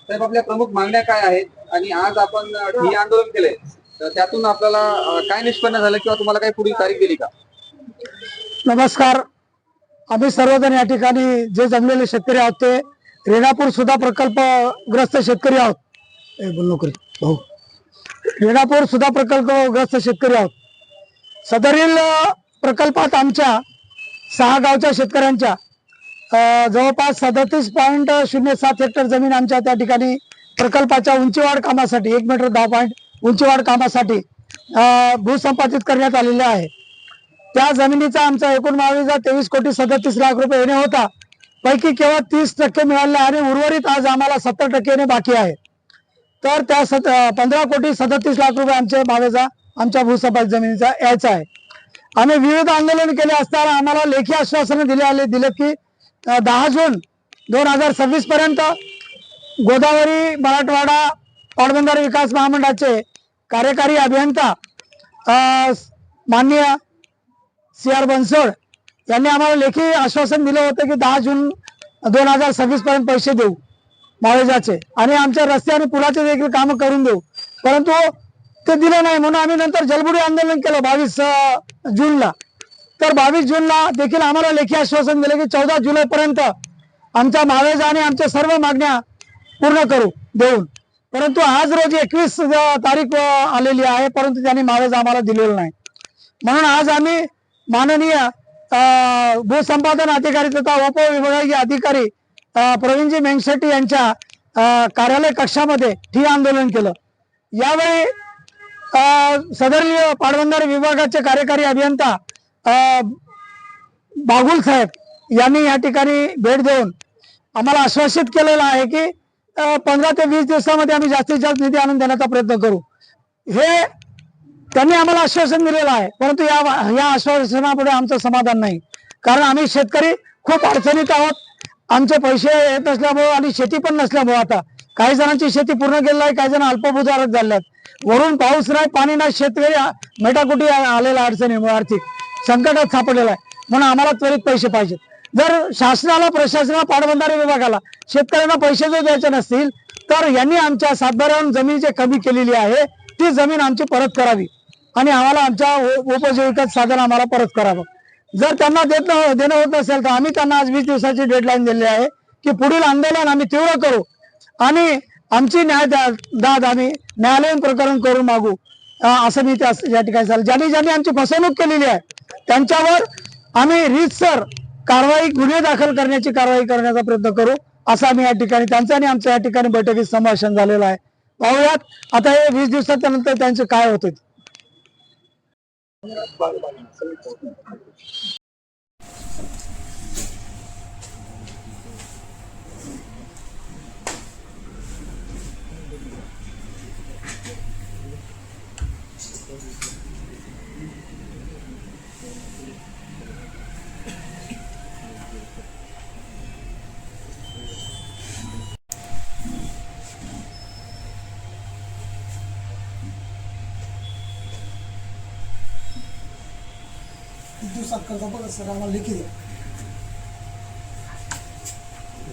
साहेब, आपल्या प्रमुख मागण्या काय आहेत आणि आज आपण ठिय्या आंदोलन केलंय, तर त्यातून आपल्याला काय निष्पन्न झालं किंवा तुम्हाला काही पुढील तारीख दिली का? नमस्कार. आम्ही सर्वजण या ठिकाणी जे जमलेले शेतकरी आहोत ते रेणापूर सुधा प्रकल्पग्रस्त शेतकरी आहोत. बोल नोकरी भाऊ. रेणापूर सुधा प्रकल्पग्रस्त शेतकरी आहोत. सदरील प्रकल्पात आमच्या 6 गावच्या शेतकऱ्यांच्या जवळपास 37.07 हेक्टर जमीन आमच्या त्या ठिकाणी प्रकल्पाच्या उंचीवाढ कामासाठी 1 मीटर 10 पॉईंट उंचीवाढ कामासाठी भूसंपादित करण्यात आलेले आहे. त्या जमिनीचा आमचा एकूण मागणीचा 23,37,00,000 रुपये येणे होता. पैकी केवळ 30% मिळाले आणि उर्वरित आज आम्हाला 70% येणे बाकी आहे. तर त्या 15,37,00,000 रुपये आमच्या मागेचा आमच्या भूसंपादित जमिनीचा यायचा आहे. आम्ही विविध आंदोलन केले असताना आम्हाला लेखी आश्वासनं दिले की 10 जून 2026 पर्यंत गोदावरी मराठवाडा पाटबंधारे विकास महामंडळाचे कार्यकारी अभियंता माननीय CR बनसोड यांनी आम्हाला लेखी आश्वासन दिलं होतं की 10 जून 2026 पर्यंत पैसे देऊ माळेजाचे आणि आमच्या रस्ते आणि पुलाचे देखील कामं करून देऊ, परंतु ते दिलं नाही. म्हणून आम्ही नंतर जलबुडी आंदोलन केलं 22 जूनला. तर 22 जूनला देखील आम्हाला लेखी आश्वासन दिलं की 14 जुलैपर्यंत आमच्या माळेजा आणि आमच्या सर्व मागण्या पूर्ण करू देऊन, परंतु आज रोजी 21 तारीख आलेली आहे, परंतु त्यांनी माळेजा आम्हाला दिलेलं नाही. म्हणून आज आम्ही माननीय भूसंपादन अधिकारी तथा उपविभागीय अधिकारी प्रवीणजी मेंगशेट्टी यांच्या कार्यालय कक्षामध्ये ठिय्या आंदोलन केलं. यावेळी सदरील पाटबंधारे विभागाचे कार्यकारी अभियंता बागुल साहेब यांनी या ठिकाणी भेट देऊन आम्हाला आश्वासित केलेलं आहे की 15 ते 20 दिवसामध्ये आम्ही जास्तीत जास्त निधी आणून देण्याचा प्रयत्न करू. हे त्यांनी आम्हाला आश्वासन दिलेलं आहे, परंतु या आश्वासनापुढे आमचं समाधान नाही. कारण आम्ही शेतकरी खूप अडचणीत आहोत. आमचे पैसे येत नसल्यामुळे आणि शेती पण नसल्यामुळे आता काही जणांची शेती पूर्ण गेलेली आहे, काही जण अल्पभूधारक झाले आहेत. वरून पाऊस नाही, पाणी नाही, शेतकरी मेटाकुटी आलेला अडचणीमुळे आर्थिक संकटात सापडलेला आहे. म्हणून आम्हाला त्वरित पैसे पाहिजेत. जर शासनाला, प्रशासनाला, पाटबंधारे विभागाला शेतकऱ्यांना पैसे जर द्यायचे नसतील तर यांनी आमच्या सातबाऱ्यावरून जमीन जी कमी केलेली आहे ती जमीन आमची परत करावी आणि आम्हाला आमच्या उपजीविकेचं साधन आम्हाला परत करावं. जर त्यांना देणं होत नसेल तर आम्ही त्यांना आज 20 दिवसाची डेडलाईन दिली आहे की पुढील आंदोलन आम्ही तीव्र करू आणि आमची दाद आम्ही न्यायालयीन प्रकरण करून मागू, असं मी या ठिकाणी सांगितलं. ज्यांनी आमची फसवणूक केलेली आहे त्यांच्यावर आम्ही रीतसर गुन्हे दाखल करण्याची कारवाई करण्याचा प्रयत्न करू, असं आम्ही या ठिकाणी त्यांचं आणि आमच्या या ठिकाणी बैठकीत संभाषण झालेलं आहे. पाहूयात आता हे 20 दिवसाच्या नंतर त्यांचे काय होते. दिवसात कर्ज बघा सर, आम्हाला लेखी द्या.